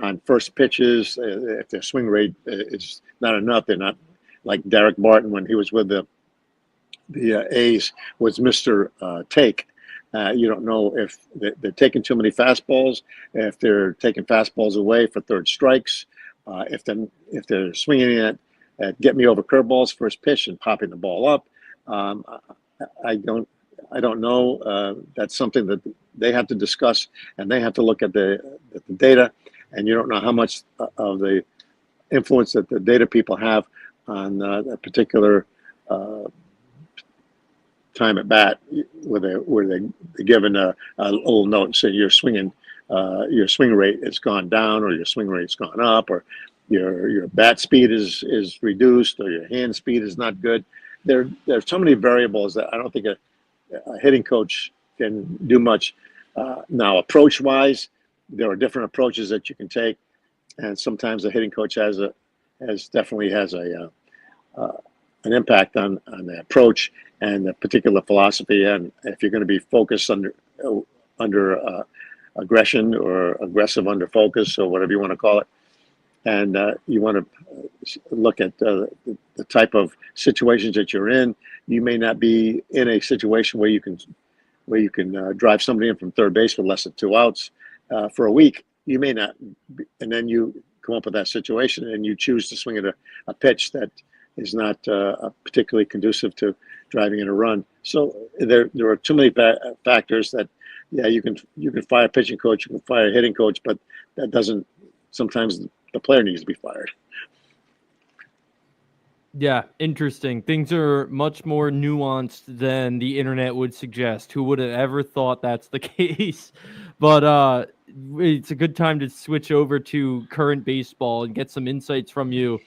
on first pitches. If their swing rate is not enough, they're not like Derek Barton when he was with the A's was Mr. Take. You don't know if they're taking too many fastballs, if they're taking fastballs away for third strikes, if they're swinging at get me over curveballs first pitch and popping the ball up. I don't know. That's something that they have to discuss, and they have to look at the data. And you don't know how much of the influence that the data people have on a particular time at bat, where they're given a little note and say your swing rate has gone down, or your swing rate's gone up, or your bat speed is reduced, or your hand speed is not good. There's so many variables that I don't think a hitting coach can do much. Now, approach-wise, there are different approaches that you can take, and sometimes the hitting coach definitely has an impact on the approach and the particular philosophy. And if you're going to be focused under aggression, or aggressive under focus, or whatever you want to call it, and you want to look at the type of situations that you're in, you may not be in a situation where you can drive somebody in from third base with less than 2 outs for a week. You may not, and then you come up with that situation and you choose to swing at a pitch that is not particularly conducive to driving in a run. So there are too many factors that, yeah, you can fire a pitching coach, you can fire a hitting coach, but that doesn't. Sometimes the player needs to be fired. Yeah, interesting. Things are much more nuanced than the internet would suggest. Who would have ever thought that's the case? But it's a good time to switch over to current baseball and get some insights from you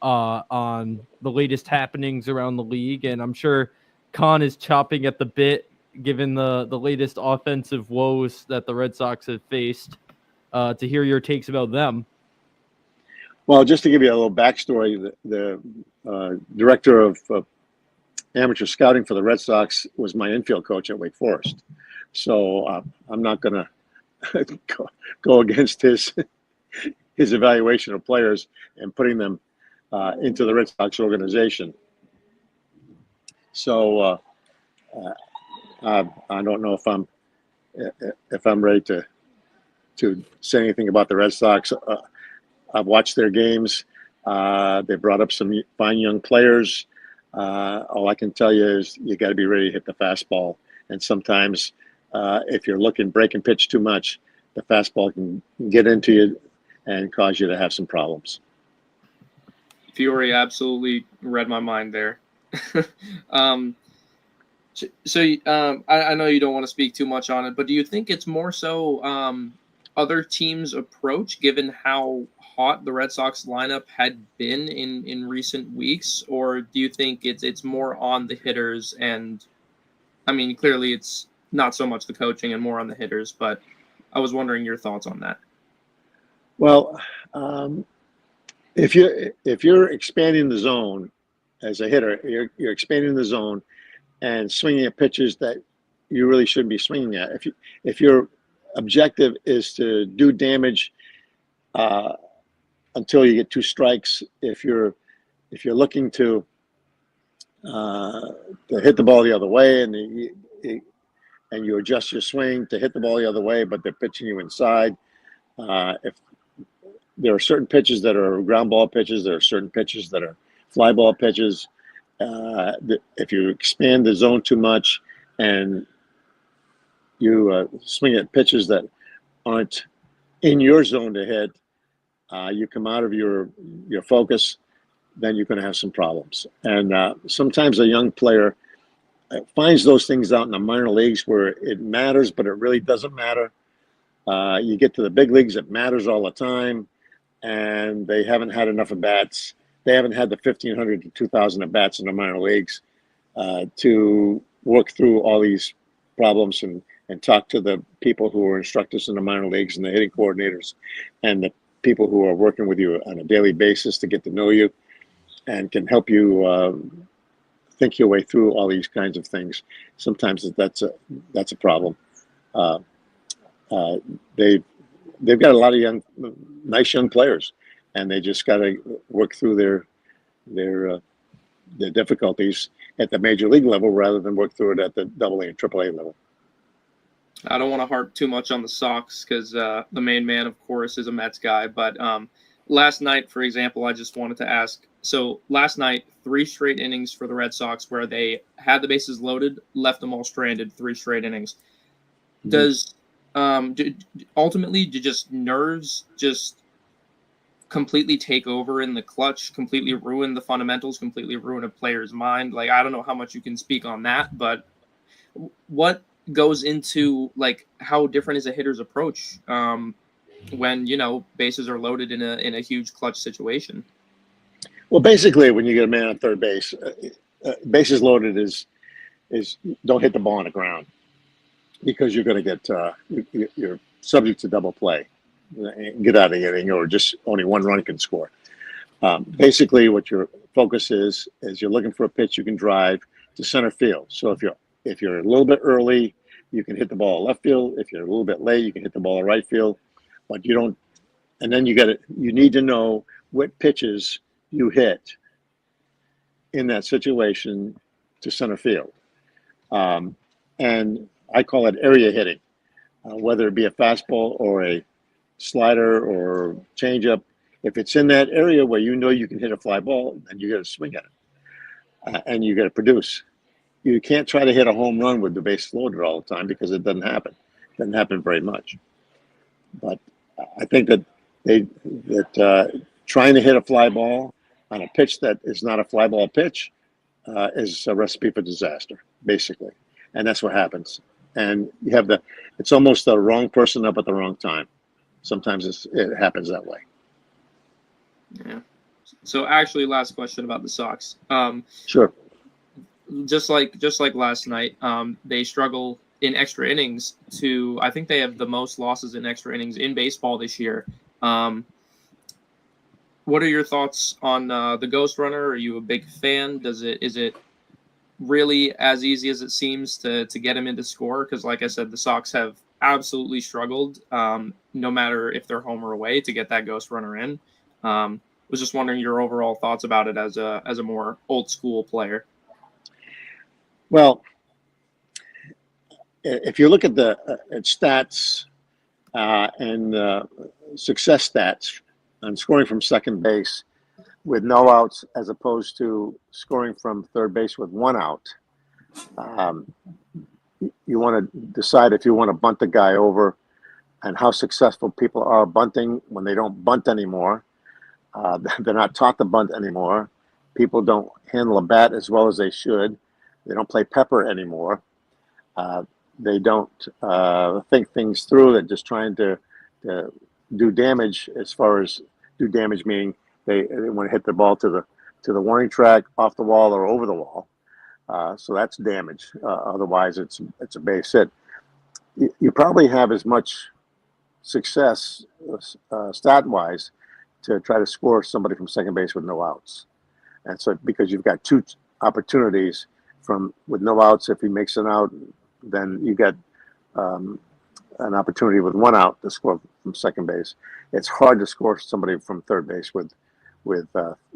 on the latest happenings around the league. And I'm sure Khan is chopping at the bit, given the latest offensive woes that the Red Sox have faced, to hear your takes about them. Well, just to give you a little backstory, the director of amateur scouting for the Red Sox was my infield coach at Wake Forest. So I'm not going to go against his evaluation of players and putting them into the Red Sox organization. So I don't know if I'm ready to say anything about the Red Sox. I've watched their games. They brought up some fine young players. All I can tell you is you got to be ready to hit the fastball. And sometimes if you're breaking pitch too much, the fastball can get into you and cause you to have some problems. Fiore absolutely read my mind there. I know you don't want to speak too much on it, but do you think it's more so other teams' approach, given how hot the Red Sox lineup had been in recent weeks, or do you think it's more on the hitters? And I mean, clearly it's not so much the coaching and more on the hitters, but I was wondering your thoughts on that. Well, if you're expanding the zone as a hitter, you're expanding the zone and swinging at pitches that you really shouldn't be swinging at. If your objective is to do damage until you get 2 strikes, if you're looking to hit the ball the other way, and you adjust your swing to hit the ball the other way, but they're pitching you inside. If there are certain pitches that are ground ball pitches, there are certain pitches that are fly ball pitches. If you expand the zone too much and you swing at pitches that aren't in your zone to hit, you come out of your focus, then you're going to have some problems. And sometimes a young player finds those things out in the minor leagues where it matters, but it really doesn't matter. You get to the big leagues, it matters all the time, and they haven't had enough at bats. They haven't had the 1,500 to 2,000 at bats in the minor leagues to work through all these problems and talk to the people who are instructors in the minor leagues and the hitting coordinators and the people who are working with you on a daily basis to get to know you and can help you think your way through all these kinds of things. Sometimes that's a problem. they've got a lot of nice young players, and they just got to work through their difficulties at the major league level rather than work through it at the AA and AAA level. I don't want to harp too much on the Sox because the main man, of course, is a Mets guy. But last night, for example, I just wanted to ask. So last night, 3 straight innings for the Red Sox where they had the bases loaded, left them all stranded, 3 straight innings. Does ultimately do just nerves just completely take over in the clutch, completely ruin the fundamentals, completely ruin a player's mind? Like, I don't know how much you can speak on that, but what goes into, like, how different is a hitter's approach when, you know, bases are loaded in a huge clutch situation? Well, basically, when you get a man on third base, bases loaded is don't hit the ball on the ground, because you're going to get you're subject to double play, get out of the inning, or just only 1 run can score. Basically, what your focus is you're looking for a pitch you can drive to center field. So if you're a little bit early, you can hit the ball left field. If you're a little bit late, you can hit the ball right field. But you don't. And then you need to know what pitches you hit in that situation to center field. And I call it area hitting, whether it be a fastball or a slider or changeup. If it's in that area where you know you can hit a fly ball, then you got to swing at it, and you got to produce. You can't try to hit a home run with the base loaded all the time, because it doesn't happen. It doesn't happen very much. But I think that trying to hit a fly ball on a pitch that is not a fly ball pitch is a recipe for disaster, basically. And that's what happens. And you have it's almost the wrong person up at the wrong time. Sometimes it happens that way. Yeah. So actually, last question about the Sox. Sure. Just like last night, they struggle in extra innings I think they have the most losses in extra innings in baseball this year. What are your thoughts on the Ghost Runner? Are you a big fan? Is it really as easy as it seems to get him into score? Because, like I said, the Sox have absolutely struggled, no matter if they're home or away, to get that Ghost Runner in. Was just wondering your overall thoughts about it as a more old school player. Well, if you look at the stats and success stats on scoring from second base with no outs, as opposed to scoring from third base with 1 out, you want to decide if you want to bunt the guy over, and how successful people are bunting when they don't bunt anymore. They're not taught to bunt anymore. People don't handle a bat as well as they should. They don't play pepper anymore. They don't think things through. They're just trying to do damage. As far as do damage, meaning they want to hit the ball to the warning track, off the wall, or over the wall. So that's damage. Otherwise, it's a base hit. You probably have as much success stat-wise to try to score somebody from second base with no outs. And so, because you've got 2 opportunities with no outs, if he makes an out, then you get an opportunity with 1 out to score from second base. It's hard to score somebody from third base with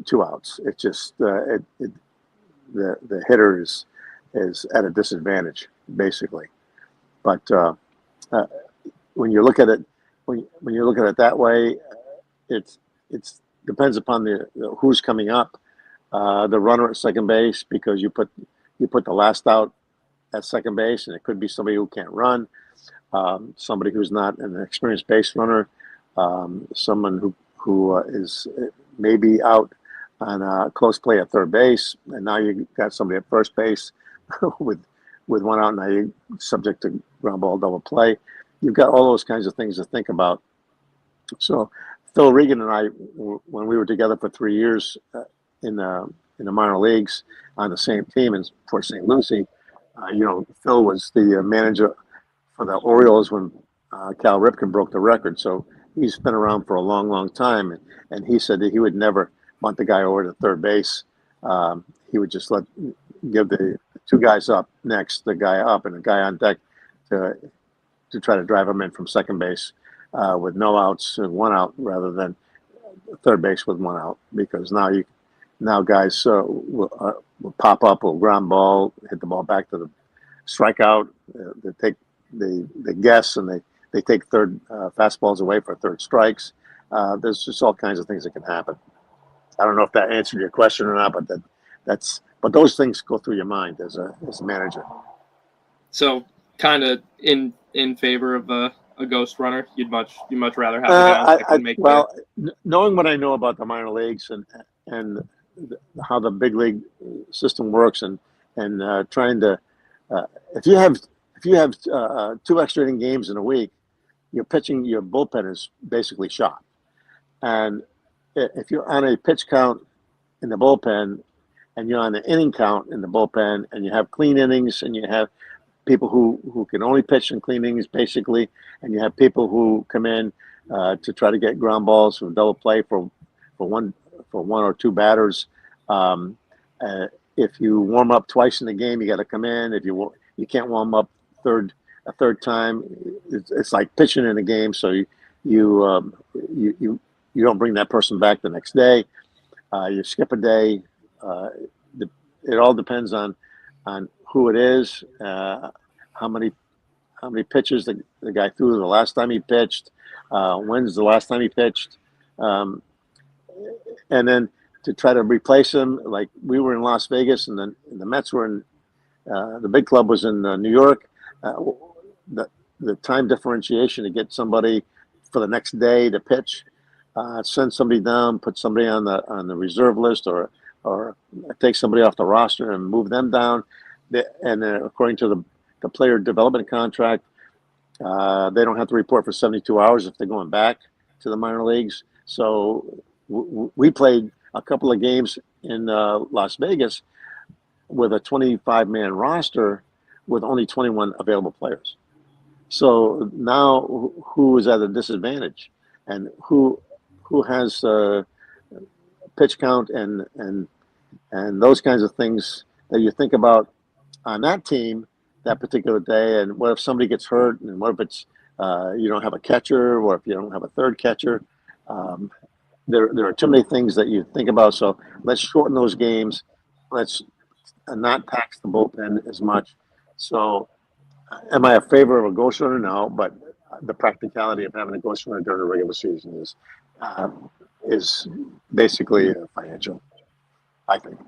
2 outs. It's just the hitter is at a disadvantage, basically. But when you look at it that way, it depends upon who's coming up. The runner at second base, because you put the last out at second base, and it could be somebody who can't run, somebody who's not an experienced base runner, someone who is maybe out on a close play at third base, and now you got somebody at first base with 1 out. Now you're subject to ground ball double play. You've got all those kinds of things to think about. So Phil Regan and I, when we were together for 3 years in the minor leagues on the same team in Port St. Lucie, Phil was the manager for the Orioles when Cal Ripken broke the record. So he's been around for a long, long time. And he said that he would never bunt the guy over to third base. He would just give the 2 guys up next, the guy up and the guy on deck to try to drive him in from second base with no outs and 1 out rather than third base with 1 out, because now guys will pop up, will ground ball, hit the ball back to the strikeout. They guess, and they take third fastballs away for third strikes. There's just all kinds of things that can happen. I don't know if that answered your question or not, but those things go through your mind as a manager. So kind of in favor of a ghost runner. You'd much rather have a guy that can make. Well, knowing what I know about the minor leagues and how the big league system works, and trying to if you have 2 extra inning games in a week, your bullpen is basically shot. And if you're on a pitch count in the bullpen, and you're on the inning count in the bullpen, and you have clean innings, and you have people who can only pitch in clean innings basically, and you have people who come in to try to get ground balls from double play for one or 2 batters. If you warm up twice in the game, you got to come in. If you can't warm up a third time, it's like pitching in a game. So you don't bring that person back the next day. You skip a day. It all depends on who it is, how many pitches the guy threw the last time he pitched, when's the last time he pitched, and then to try to replace him. Like we were in Las Vegas, and then the Mets were in the big club was in New York. The time differentiation to get somebody for the next day to pitch, send somebody down, put somebody on the reserve list, or take somebody off the roster and move them down. And according to the player development contract, they don't have to report for 72 hours if they're going back to the minor leagues. So we played a couple of games in Las Vegas with a 25-man roster with only 21 available players. So now who is at a disadvantage, and who has pitch count and those kinds of things that you think about on that team that particular day. And what if somebody gets hurt, and what if it's you don't have a catcher, or if you don't have a third catcher? There are too many things that you think about. So let's shorten those games. Let's not tax the bullpen as much. So am I a favor of a ghost runner? No, but the practicality of having a ghost runner during the regular season is basically financial, I think.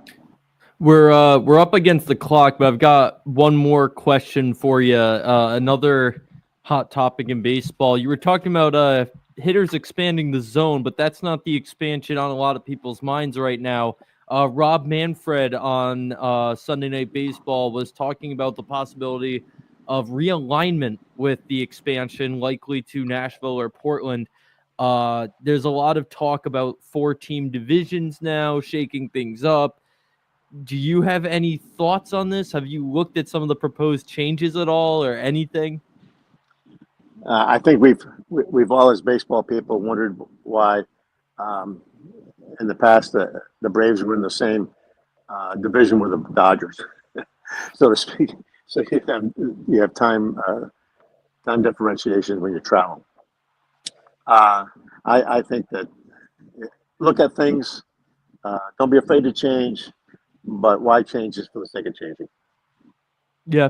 We're up against the clock, but I've got one more question for you. Another hot topic in baseball. You were talking about hitters expanding the zone, but that's not the expansion on a lot of people's minds right now. Rob Manfred on Sunday Night Baseball was talking about the possibility of realignment with the expansion, likely to Nashville or Portland. There's a lot of talk about 4-team divisions now, shaking things up. Do you have any thoughts on this? Have you looked at some of the proposed changes at all, or anything? I think we've all, as baseball people, wondered why in the past the Braves were in the same division with the Dodgers, so to speak. So you have time differentiation when you travel. I think that look at things. Don't be afraid to change, but why change just for the sake of changing? Yeah,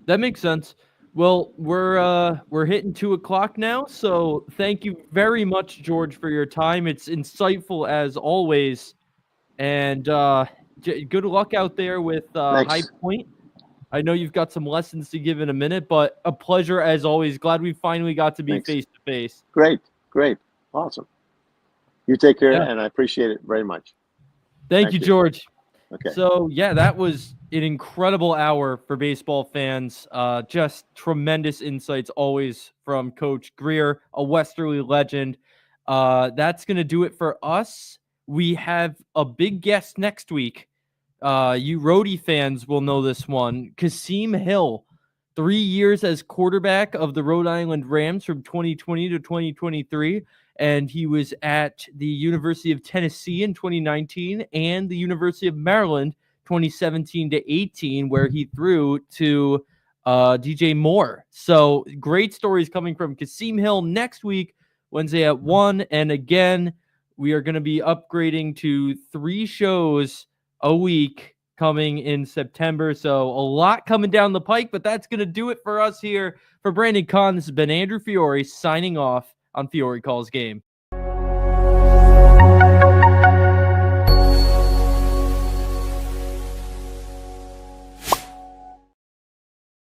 that makes sense. Well, we're hitting 2:00 now, so thank you very much, George, for your time. It's insightful as always, and good luck out there with High Point. I know you've got some lessons to give in a minute, but a pleasure as always. Glad we finally got to be face to face. Great, awesome. You take care, and I appreciate it very much. Thank you, George. Okay. So, yeah, that was an incredible hour for baseball fans. Just tremendous insights always from Coach Greer, a Westerly legend. That's going to do it for us. We have a big guest next week. You Rhodey fans will know this one. Kasim Hill, 3 years as quarterback of the Rhode Island Rams from 2020 to 2023. And he was at the University of Tennessee in 2019 and the University of Maryland 2017 to 18, where he threw to DJ Moore. So great stories coming from Kasim Hill next week, Wednesday at 1. And again, we are going to be upgrading to 3 shows a week coming in September. So a lot coming down the pike, but that's going to do it for us here. For Brandon Kahn, this has been Andrew Fiore signing off on Fiore Calls Game.